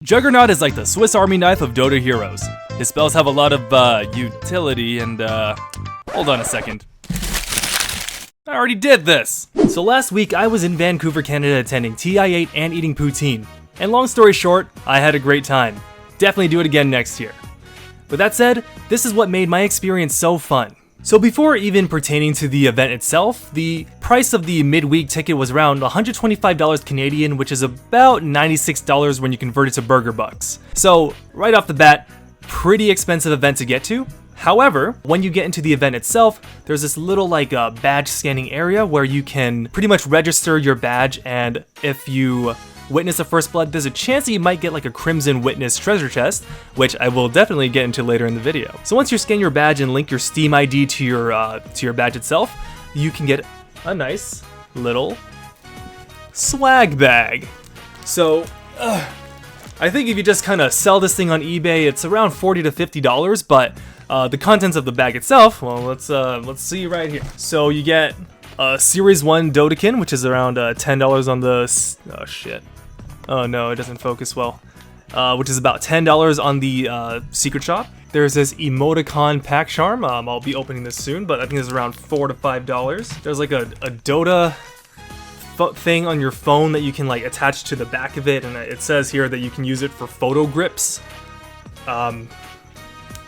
Juggernaut is like the Swiss Army knife of Dota heroes. His spells have a lot of, utility and, hold on a second. I already did this! So last week I was in Vancouver, Canada attending TI8 and eating poutine. And long story short, I had a great time. Definitely do it again next year. With that said, this is what made my experience so fun. So before even pertaining to the event itself, the price of the midweek ticket was around $125 Canadian, which is about $96 when you convert it to burger bucks. So right off the bat, pretty expensive event to get to. However, when you get into the event itself, there's this little badge scanning area where you can pretty much register your badge, and if you witness a first blood, there's a chance that you might get like a Crimson Witness treasure chest, which I will definitely get into later in the video. So once you scan your badge and link your Steam ID to your badge itself, you can get a nice little swag bag. So I think if you just kind of sell this thing on eBay, it's around $40 to $50, but the contents of the bag itself, well, let's see right here. So you get Series 1 Dotakin, which is around $10 on the... oh shit. Oh no, it doesn't focus well. Which is about $10 on the secret shop. There's this emoticon pack charm. I'll be opening this soon, but I think it's around $4 to $5. There's like a Dota thing on your phone that you can like attach to the back of it, and it says here that you can use it for photo grips.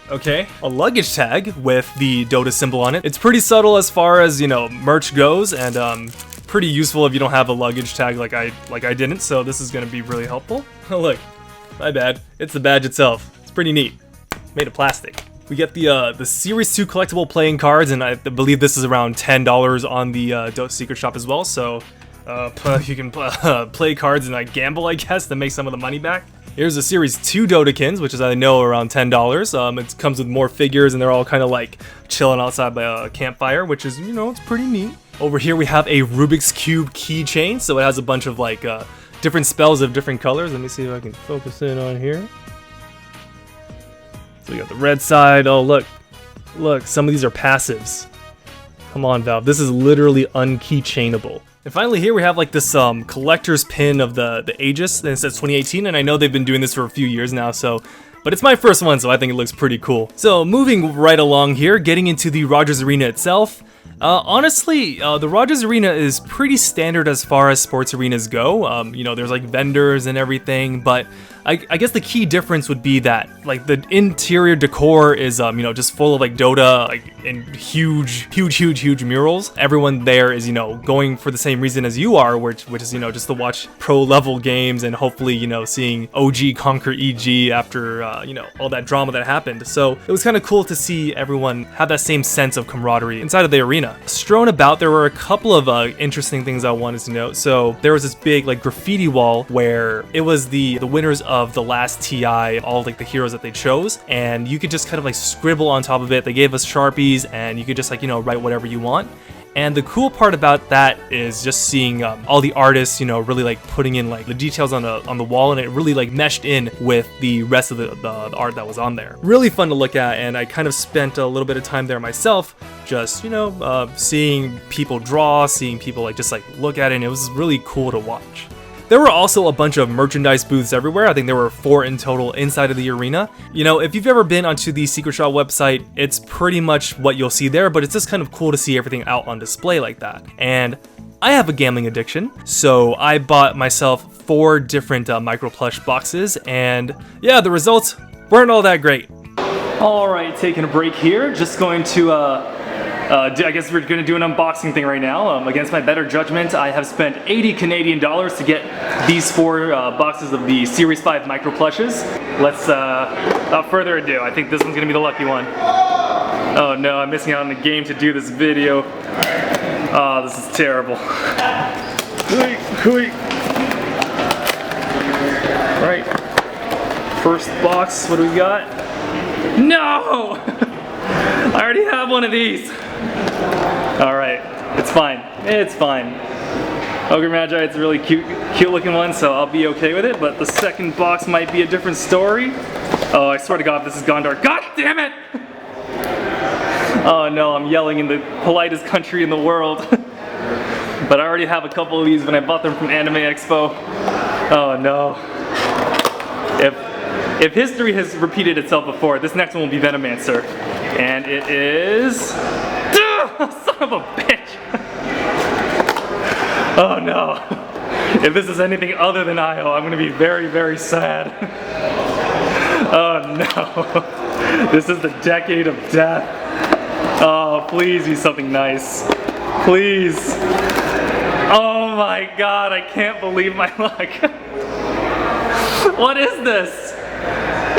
Okay, a luggage tag with the Dota symbol on it. It's pretty subtle as far as, you know, merch goes, and pretty useful if you don't have a luggage tag like I didn't, so this is gonna be really helpful. Oh look, my bad. It's the badge itself. It's pretty neat. Made of plastic. We get the Series 2 collectible playing cards, and I believe this is around $10 on the Dota secret shop as well, so you can play cards and like gamble, I guess, to make some of the money back. Here's the Series 2 Dotakins, which is, I know, around $10. It comes with more figures, and they're all kind of like chilling outside by a campfire, which is, you know, it's pretty neat. Over here we have a Rubik's Cube keychain, so it has a bunch of like different spells of different colors. Let me see if I can focus in on here. So we got the red side. Oh, look, some of these are passives. Come on, Valve, this is literally unkeychainable. And finally here we have like this collector's pin of the AEGIS, and it says 2018, and I know they've been doing this for a few years now, but it's my first one, so I think it looks pretty cool. So moving right along here, getting into the Rogers Arena itself. Honestly, the Rogers Arena is pretty standard as far as sports arenas go. You know, there's like vendors and everything, but I guess the key difference would be that like the interior decor is you know, just full of like Dota, like in huge murals. Everyone there is, you know, going for the same reason as you are, which is, you know, just to watch pro level games and hopefully, you know, seeing OG conquer EG after you know, all that drama that happened. So it was kind of cool to see everyone have that same sense of camaraderie inside of the arena. Strewn about, there were a couple of interesting things I wanted to note. So there was this big like graffiti wall where it was the winners of the last TI, all like the heroes that they chose, and you could just kind of like scribble on top of it. They gave us Sharpies, and you could just like, you know, write whatever you want. And the cool part about that is just seeing all the artists, you know, really like putting in like the details on the wall, and it really like meshed in with the rest of the art that was on there. Really fun to look at, and I kind of spent a little bit of time there myself, just, you know, seeing people draw, seeing people like just like look at it, and it was really cool to watch. There were also a bunch of merchandise booths everywhere. I think there were 4 in total inside of the arena. You know, if you've ever been onto the Secret Shop website, it's pretty much what you'll see there, but it's just kind of cool to see everything out on display like that. And I have a gambling addiction, so I bought myself 4 different micro plush boxes, and yeah, the results weren't all that great. All right, taking a break here. Just going to I guess we're gonna do an unboxing thing right now. Against my better judgment, I have spent 80 Canadian dollars to get these 4 boxes of the Series 5 micro plushes. Let's, without further ado, I think this one's gonna be the lucky one. Oh no, I'm missing out on the game to do this video. Oh, this is terrible. Right, first box, what do we got? No! I already have one of these. Alright, it's fine. It's fine. Ogre Magi, it's a really cute looking one, so I'll be okay with it, but the second box might be a different story. Oh, I swear to God, this is Gondar. God damn it! Oh no, I'm yelling in the politest country in the world. But I already have a couple of these when I bought them from Anime Expo. Oh no. If history has repeated itself before, this next one will be Venomancer. And it is... Son of a bitch! Oh no. If this is anything other than IO, I'm gonna be very, very sad. Oh no. This is the decade of death. Oh, please be something nice. Please. Oh my god, I can't believe my luck. What is this?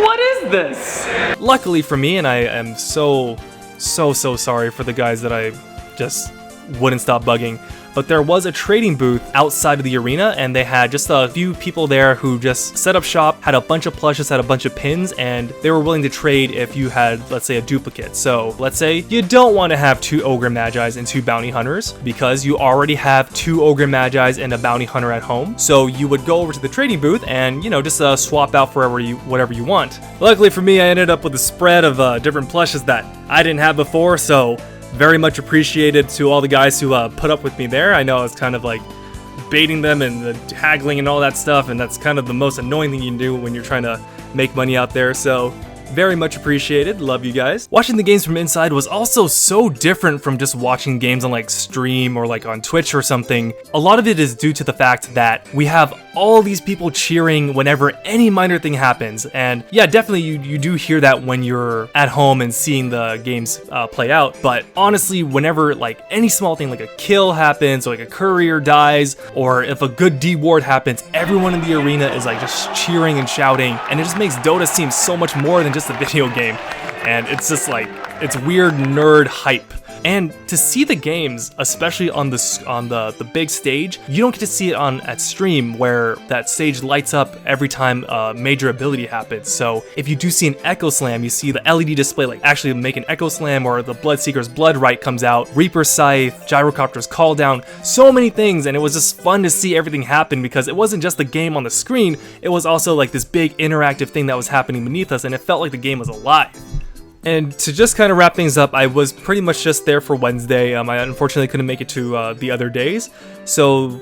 What is this? Luckily for me, and I am so sorry for the guys that I just wouldn't stop bugging, but there was a trading booth outside of the arena, and they had just a few people there who just set up shop, had a bunch of plushes, had a bunch of pins, and they were willing to trade if you had, let's say, a duplicate. So let's say you don't want to have 2 Ogre Magis and 2 Bounty Hunters because you already have 2 Ogre Magis and a Bounty Hunter at home. So you would go over to the trading booth and, you know, just swap out for whatever you want. Luckily for me, I ended up with a spread of different plushes that I didn't have before, so very much appreciated to all the guys who put up with me there. I know I was kind of like baiting them and the haggling and all that stuff, and that's kind of the most annoying thing you can do when you're trying to make money out there, so very much appreciated. Love you guys. Watching the games from inside was also so different from just watching games on like stream or like on Twitch or something. A lot of it is due to the fact that we have all these people cheering whenever any minor thing happens, and yeah, definitely you do hear that when you're at home and seeing the games play out, but honestly, whenever like any small thing like a kill happens or like a courier dies or if a good D ward happens, everyone in the arena is like just cheering and shouting, and it just makes Dota seem so much more than just a video game, and it's just like, it's weird nerd hype. And to see the games, especially on the big stage, you don't get to see it at stream where that stage lights up every time a major ability happens. So if you do see an Echo Slam, you see the LED display like actually make an Echo Slam, or the Bloodseeker's Blood Right comes out, Reaper's Scythe, Gyrocopter's Call Down, so many things, and it was just fun to see everything happen because it wasn't just the game on the screen, it was also like this big interactive thing that was happening beneath us, and it felt like the game was alive. And to just kind of wrap things up, I was pretty much just there for Wednesday. I unfortunately couldn't make it to the other days. So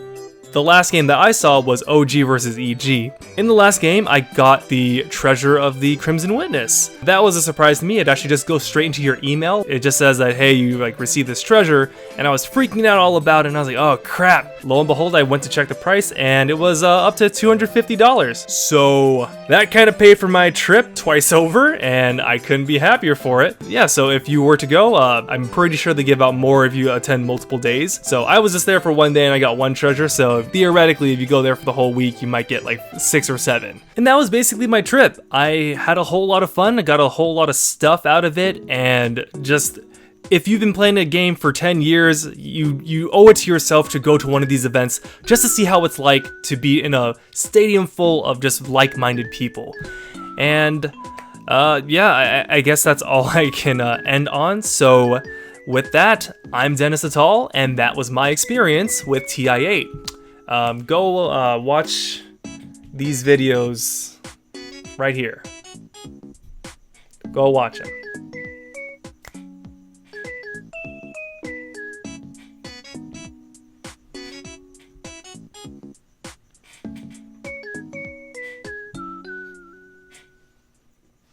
the last game that I saw was OG versus EG. In the last game, I got the Treasure of the Crimson Witness. That was a surprise to me. It actually just goes straight into your email. It just says that, hey, you like received this treasure, and I was freaking out all about it, and I was like, oh crap. Lo and behold, I went to check the price, and it was up to $250. So that kind of paid for my trip twice over, and I couldn't be happier for it. Yeah, so if you were to go, I'm pretty sure they give out more if you attend multiple days. So I was just there for one day, and I got one treasure, so theoretically, if you go there for the whole week, you might get like 6 or 7. And that was basically my trip. I had a whole lot of fun. I got a whole lot of stuff out of it, and just, if you've been playing a game for 10 years, you owe it to yourself to go to one of these events just to see how it's like to be in a stadium full of just like-minded people. And yeah, I guess that's all I can end on. So with that, I'm Dennis Atal, and that was my experience with TI8. Go watch these videos right here. Go watch them.